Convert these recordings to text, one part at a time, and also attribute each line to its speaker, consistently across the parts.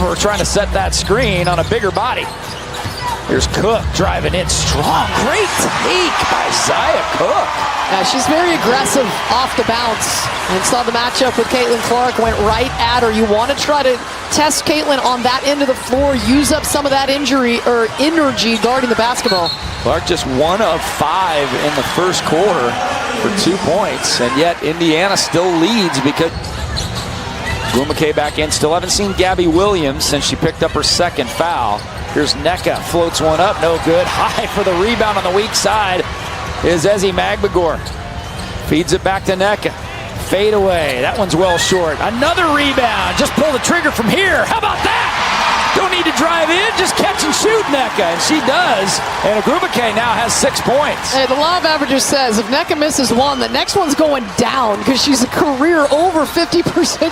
Speaker 1: over trying to set that screen on a bigger body. Here's Cook driving in strong. Great take by Zia Cook.
Speaker 2: Yeah, she's very aggressive off the bounce. And saw the matchup with Caitlin Clark, went right at her. You want to try to test Caitlin on that end of the floor, use up some of that energy guarding the basketball.
Speaker 1: Clark just 1 of 5 in the first quarter for 2 points, and yet Indiana still leads because Gumake back in. Still haven't seen Gabby Williams since she picked up her second foul. Here's Nneka, floats one up, no good. High for the rebound on the weak side is Ezi Magbegor. Feeds it back to Nneka. Fade away, that one's well short. Another rebound, just pull the trigger from here. How about that? Don't need to drive in, just catch and shoot Nneka, and she does. And Gumake now has 6 points.
Speaker 2: Hey, the law of averages says if Nneka misses one, the next one's going down because she's a career over 50%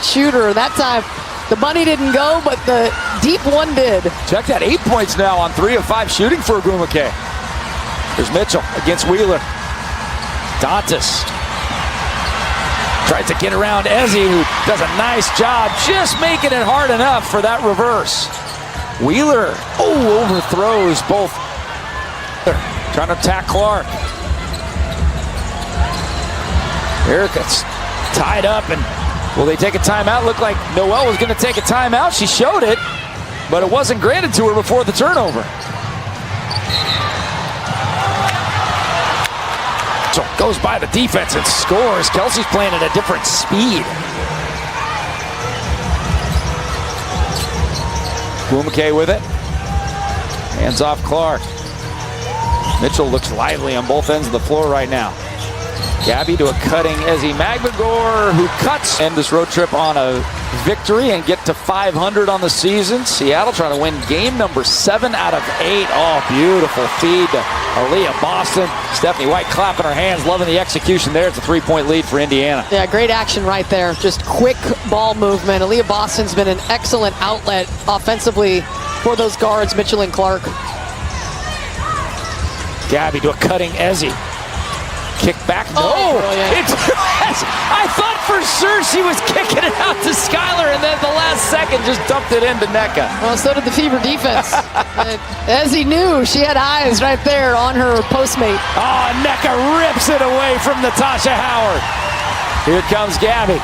Speaker 2: shooter. That time, the bunny didn't go, but the deep one did.
Speaker 1: Check that, 8 points now on 3 of 5 shooting for Gumake. There's Mitchell against Wheeler. Dantas tries to get around Ezi, who does a nice job just making it hard enough for that reverse. Wheeler, overthrows both. Trying to attack Clark. Erica's tied up, and will they take a timeout? Looked like Noelle was going to take a timeout. She showed it, but it wasn't granted to her before the turnover. So goes by the defense and scores. Kelsey's playing at a different speed. Gumake with it. Hands off Clark. Mitchell looks lively on both ends of the floor right now. Gabby to a cutting Ezi Magbegor, who cuts. End this road trip on a victory and get to 500 on the season. Seattle trying to win game number 7 out of 8. Oh, beautiful feed to Aaliyah Boston. Stephanie White clapping her hands, loving the execution there. It's a 3-point lead for Indiana.
Speaker 2: Yeah, great action right there. Just quick ball movement. Aaliyah Boston's been an excellent outlet offensively for those guards, Mitchell and Clark.
Speaker 1: Gabby to a cutting Ezi. Kick back. No! I thought for sure she was kicking it out to Skylar, and then at the last second just dumped it into Nneka.
Speaker 2: Well, so did the Fever defense. Ezi knew she had eyes right there on her postmate.
Speaker 1: Oh, Nneka rips it away from Natasha Howard. Here comes Gabby.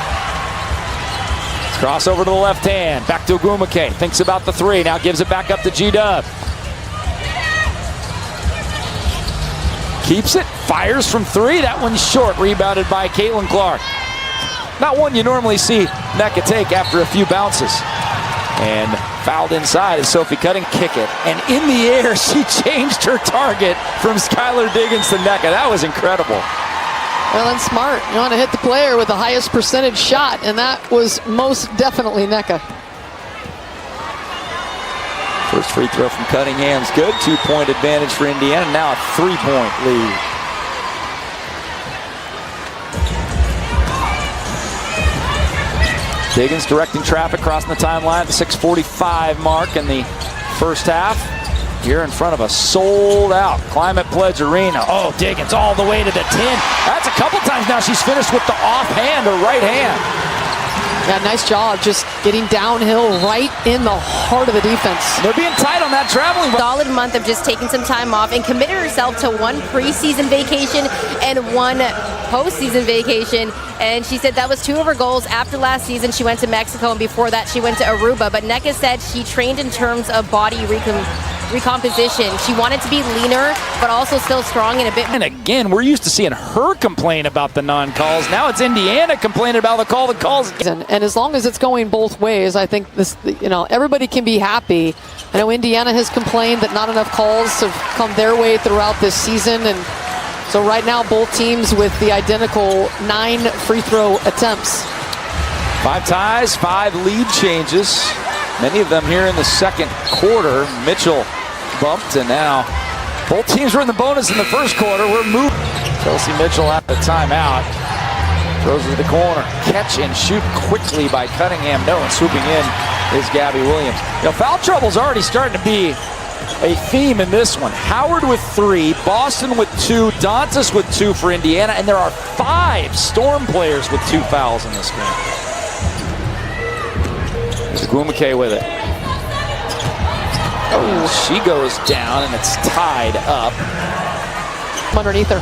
Speaker 1: Cross over to the left hand. Back to Gumake. Thinks about the 3. Now gives it back up to G-Dub. Keeps it, fires from 3. That one's short, rebounded by Caitlin Clark. Not one you normally see Nneka take after a few bounces. And fouled inside as Sophie Cutting kick it. And in the air, she changed her target from Skylar Diggins to Nneka. That was incredible.
Speaker 2: Well, and smart. You want to hit the player with the highest percentage shot, and that was most definitely Nneka.
Speaker 1: First free throw from Cunningham's good. 2-point advantage for Indiana. Now a 3-point lead. Diggins directing traffic, crossing the timeline at the 6:45 mark in the first half. Here in front of a sold-out Climate Pledge Arena. Oh, Diggins all the way to the 10. That's a couple times now she's finished with the offhand or right hand.
Speaker 2: Yeah, nice job just getting downhill right in the heart of the defense.
Speaker 1: They're being tight on that traveling.
Speaker 3: Solid month of just taking some time off and committed herself to 1 preseason vacation and 1 postseason vacation. And she said that was 2 of her goals. After last season, she went to Mexico, and before that, she went to Aruba. But Nneka said she trained in terms of body recomposition. She wanted to be leaner, but also still strong and a bit.
Speaker 1: And again, we're used to seeing her complain about the non-calls. Now it's Indiana complaining about the call that calls.
Speaker 2: And as long as it's going both ways, I think this, everybody can be happy. I know Indiana has complained that not enough calls have come their way throughout this season, and so right now both teams with the identical 9 free throw attempts.
Speaker 1: 5 ties, 5 lead changes. Many of them here in the second quarter. Mitchell bumped, and now both teams were in the bonus in the first quarter. We're moving. Chelsea Mitchell at the timeout. Throws it to the corner. Catch and shoot quickly by Cunningham. No, and swooping in is Gabby Williams. Foul trouble's already starting to be a theme in this one. Howard with 3, Boston with 2, Dantas with 2 for Indiana, and there are 5 Storm players with 2 fouls in this game. Gumake with it. Oh, she goes down, and it's tied up.
Speaker 2: Underneath her.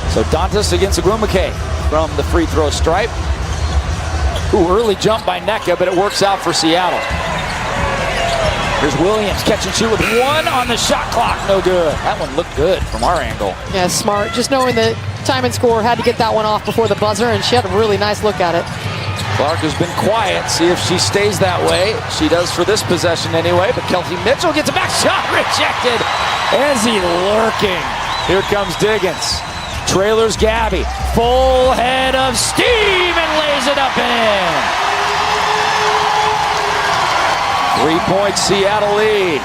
Speaker 1: So Dantas against Agumake from the free throw stripe. Ooh, early jump by Nneka, but it works out for Seattle. Here's Williams, catch and shoot with one on the shot clock. No good. That one looked good from our angle.
Speaker 2: Yeah, smart. Just knowing the time and score, had to get that one off before the buzzer, and she had a really nice look at it.
Speaker 1: Clark has been quiet. See if she stays that way. She does for this possession anyway, but Kelsey Mitchell gets a back shot rejected. Ezzy lurking. Here comes Diggins. Trailers Gabby. Full head of steam and lays it up and in. 3-point Seattle lead.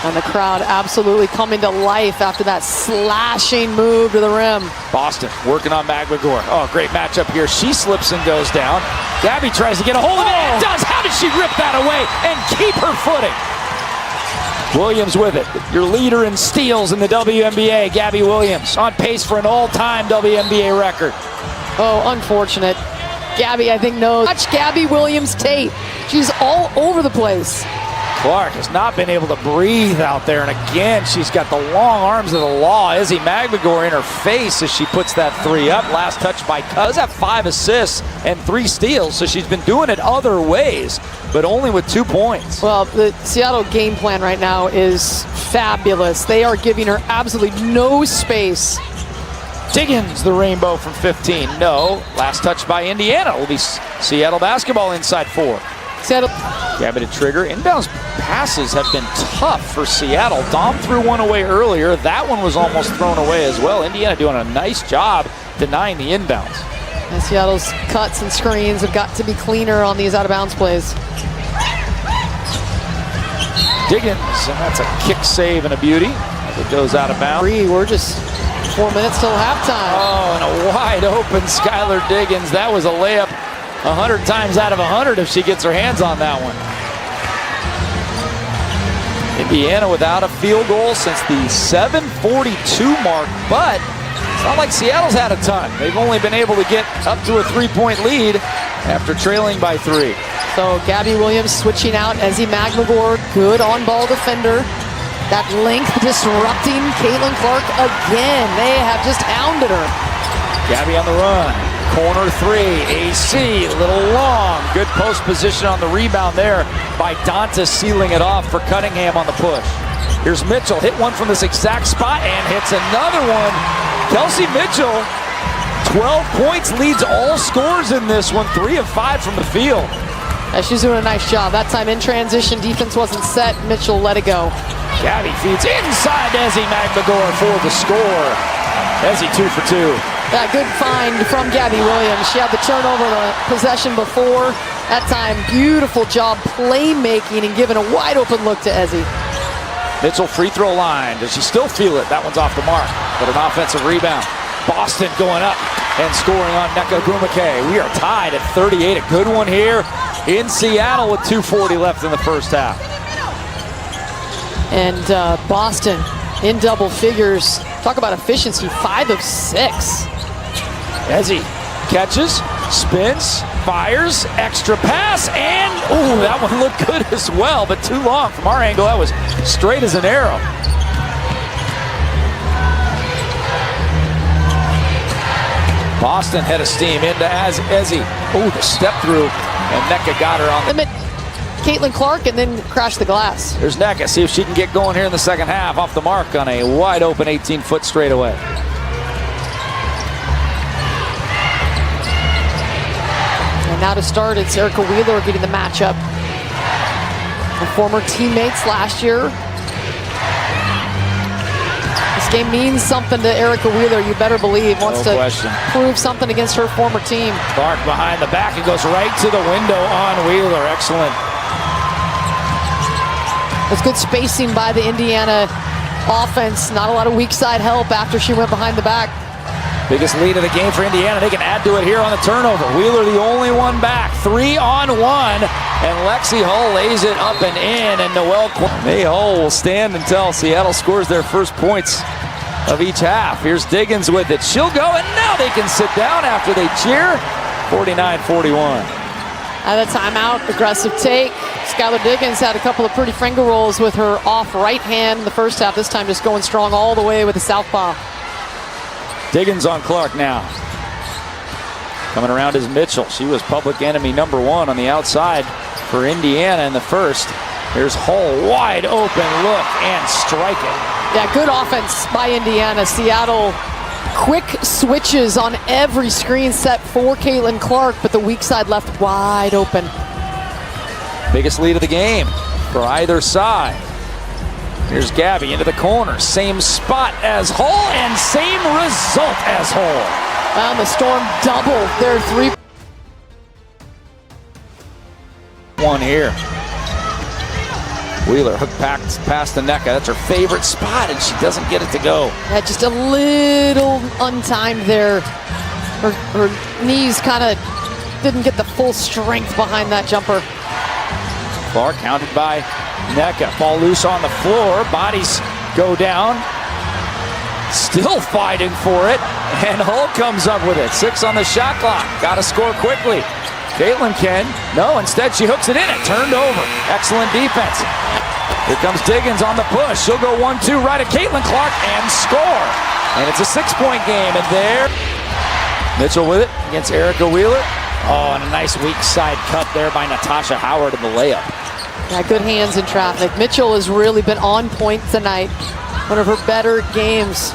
Speaker 2: And the crowd absolutely coming to life after that slashing move to the rim.
Speaker 1: Boston working on McGregor. Oh, great matchup here. She slips and goes down. Gabby tries to get a hold of it and does. How did she rip that away and keep her footing? Williams with it. Your leader in steals in the WNBA, Gabby Williams, on pace for an all-time WNBA record.
Speaker 2: Oh, unfortunate. Gabby, I think, knows. Watch Gabby Williams tape. She's all over the place.
Speaker 1: Clark has not been able to breathe out there, and again, she's got the long arms of the law. Izzy McGregor in her face as she puts that three up. Last touch by Cuz. Have 5 assists and 3 steals, so she's been doing it other ways, but only with 2 points.
Speaker 2: Well, the Seattle game plan right now is fabulous. They are giving her absolutely no space.
Speaker 1: Diggins, the rainbow from 15. No. Last touch by Indiana. Will be Seattle basketball inside 4.
Speaker 2: Seattle.
Speaker 1: Gabby to trigger. Inbounds passes have been tough for Seattle. Dom threw one away earlier. That one was almost thrown away as well. Indiana doing a nice job denying the inbounds.
Speaker 2: And Seattle's cuts and screens have got to be cleaner on these out-of-bounds plays.
Speaker 1: Diggins, and that's a kick save and a beauty. It goes out of bounds.
Speaker 2: We're just 4 minutes till halftime.
Speaker 1: Oh, and a wide open Skylar Diggins. That was a layup 100 times out of 100 if she gets her hands on that one. Indiana without a field goal since the 7:42 mark, but it's not like Seattle's had a ton. They've only been able to get up to a 3-point lead after trailing by 3.
Speaker 2: So Gabby Williams switching out. Ezzy McGregor, good on-ball defender. That length disrupting Caitlin Clark again. They have just hounded her.
Speaker 1: Gabby on the run. Corner 3, AC, a little long. Good post position on the rebound there by Dantas, sealing it off for Cunningham on the push. Here's Mitchell, hit one from this exact spot and hits another one. Kelsey Mitchell, 12 points, leads all scorers in this one, 3 of 5 from the field.
Speaker 2: Yeah, she's doing a nice job. That time in transition, defense wasn't set. Mitchell let it go.
Speaker 1: Gabby feeds inside Ezzy McGregor for the score. Ezzy 2 for 2.
Speaker 2: That good find from Gabby Williams. She had the turnover the possession before. That time, beautiful job playmaking and giving a wide open look to Ezzy.
Speaker 1: Mitchell free throw line. Does she still feel it? That one's off the mark, but an offensive rebound. Boston going up and scoring on Nneka Agumake. We are tied at 38. A good one here in Seattle with 2:40 left in the first half.
Speaker 2: And Boston in double figures. Talk about efficiency, 5 of 6.
Speaker 1: Ezzy catches, spins, fires, extra pass, and ooh, that one looked good as well, but too long from our angle. That was straight as an arrow. Boston head of steam into Ezzy. Ooh, the step through, and Nneka got her on the
Speaker 2: limit. Caitlin Clark and then crashed the glass.
Speaker 1: There's Nneka. See if she can get going here in the second half. Off the mark on a wide open 18-foot straightaway.
Speaker 2: And now to start, it's Erica Wheeler getting the matchup. Her former teammates last year. This game means something to Erica Wheeler, you better believe. Wants to prove something against her former team.
Speaker 1: Clark behind the back and goes right to the window on Wheeler. Excellent.
Speaker 2: It's good spacing by the Indiana offense. Not a lot of weak side help after she went behind the back.
Speaker 1: Biggest lead of the game for Indiana. They can add to it here on the turnover. Wheeler the only one back. 3-on-1. And Lexi Hull lays it up and in. And Noelle May Hull will stand until Seattle scores their first points of each half. Here's Diggins with it. She'll go, and now they can sit down after they cheer. 49-41.
Speaker 2: At a timeout, aggressive take. Skylar Diggins had a couple of pretty finger rolls with her off right hand in the first half. This time just going strong all the way with the southpaw.
Speaker 1: Diggins on Clark now. Coming around is Mitchell. She was public enemy number 1 on the outside for Indiana in the first. Here's Hull, wide open look and strike it.
Speaker 2: Yeah, good offense by Indiana. Seattle, quick switches on every screen set for Caitlin Clark, but the weak side left wide open.
Speaker 1: Biggest lead of the game for either side. Here's Gabby into the corner. Same spot as Hull and same result as Hull.
Speaker 2: And the Storm double their 3.
Speaker 1: One here. Wheeler hook past the Nneka. That's her favorite spot, and she doesn't get it to go.
Speaker 2: Yeah, just a little untimed there. Her knees kind of didn't get the full strength behind that jumper.
Speaker 1: Clark counted by Nneka. Ball loose on the floor. Bodies go down. Still fighting for it. And Hull comes up with it. 6 on the shot clock. Got to score quickly. Caitlin can. No, instead she hooks it in. It turned over. Excellent defense. Here comes Diggins on the push. She'll go 1-2 right at Caitlin Clark and score. And it's a 6-point game. And there, Mitchell with it against Erica Wheeler. Oh, and a nice weak side cut there by Natasha Howard in the layup.
Speaker 2: Yeah, good hands in traffic. Mitchell has really been on point tonight. One of her better games.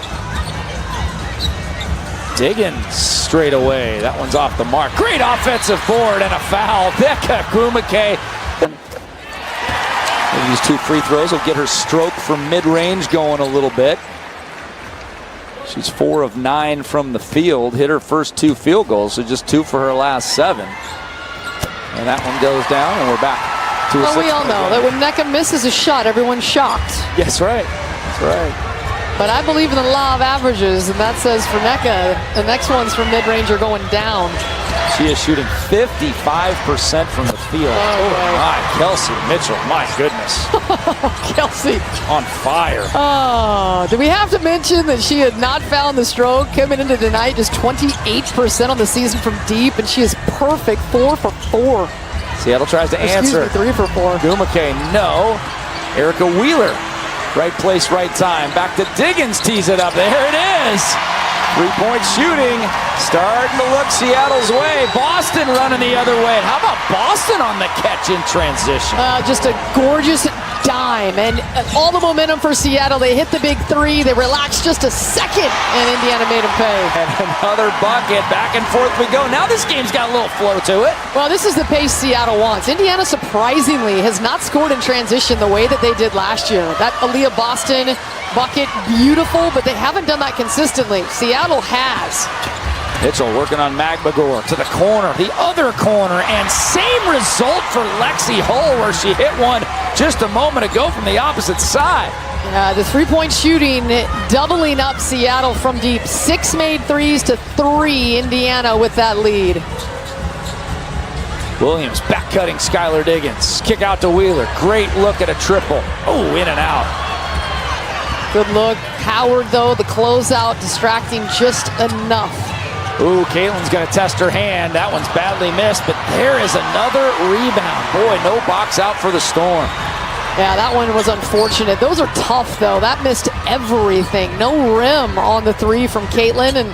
Speaker 1: Diggins straight away. That one's off the mark. Great offensive board and a foul. Becca Gumake. These 2 free throws will get her stroke from mid-range going a little bit. She's 4 of 9 from the field. Hit her first 2 field goals, so just 2 for her last 7. And that one goes down, and we're back to a 6-point
Speaker 2: we all know that when Nneka misses a shot, everyone's shocked.
Speaker 1: Yes, right. That's right.
Speaker 2: But I believe in the law of averages, and that says for Nneka, the next ones from mid-range are going down.
Speaker 1: She is shooting 55% from the field. Oh my, Kelsey Mitchell, my goodness.
Speaker 2: Kelsey.
Speaker 1: On fire.
Speaker 2: Oh, do we have to mention that she had not found the stroke coming into tonight, just 28% on the season from deep, and she is perfect, 4 for 4.
Speaker 1: Seattle tries to answer.
Speaker 2: 3 for 4.
Speaker 1: Gumake, no. Erica Wheeler. Right place, right time. Back to Diggins, tees it up. There it is. 3-point shooting. Starting to look Seattle's way. Boston running the other way. How about Boston on the catch in transition?
Speaker 2: Just a gorgeous dime. And all the momentum for Seattle. They hit the big 3. They relaxed just a second, and Indiana made them pay.
Speaker 1: And another bucket. Back and forth we go. Now this game's got a little flow to it.
Speaker 2: Well, this is the pace Seattle wants. Indiana, surprisingly, has not scored in transition the way that they did last year. That Aaliyah Boston bucket, beautiful, but they haven't done that consistently. Seattle has.
Speaker 1: Mitchell working on Magbagor to the corner, the other corner, and same result for Lexi Hull, where she hit one just a moment ago from the opposite side.
Speaker 2: Yeah, the 3-point shooting doubling up Seattle from deep. 6 made threes to 3, Indiana with that lead.
Speaker 1: Williams back cutting Skylar Diggins. Kick out to Wheeler. Great look at a triple. Oh, in and out.
Speaker 2: Good look. Howard, though, the closeout distracting just enough.
Speaker 1: Ooh, Caitlin's going to test her hand. That one's badly missed, but there is another rebound. Boy, no box out for the Storm.
Speaker 2: Yeah, that one was unfortunate. Those are tough, though. That missed everything. No rim on the 3 from Caitlin, and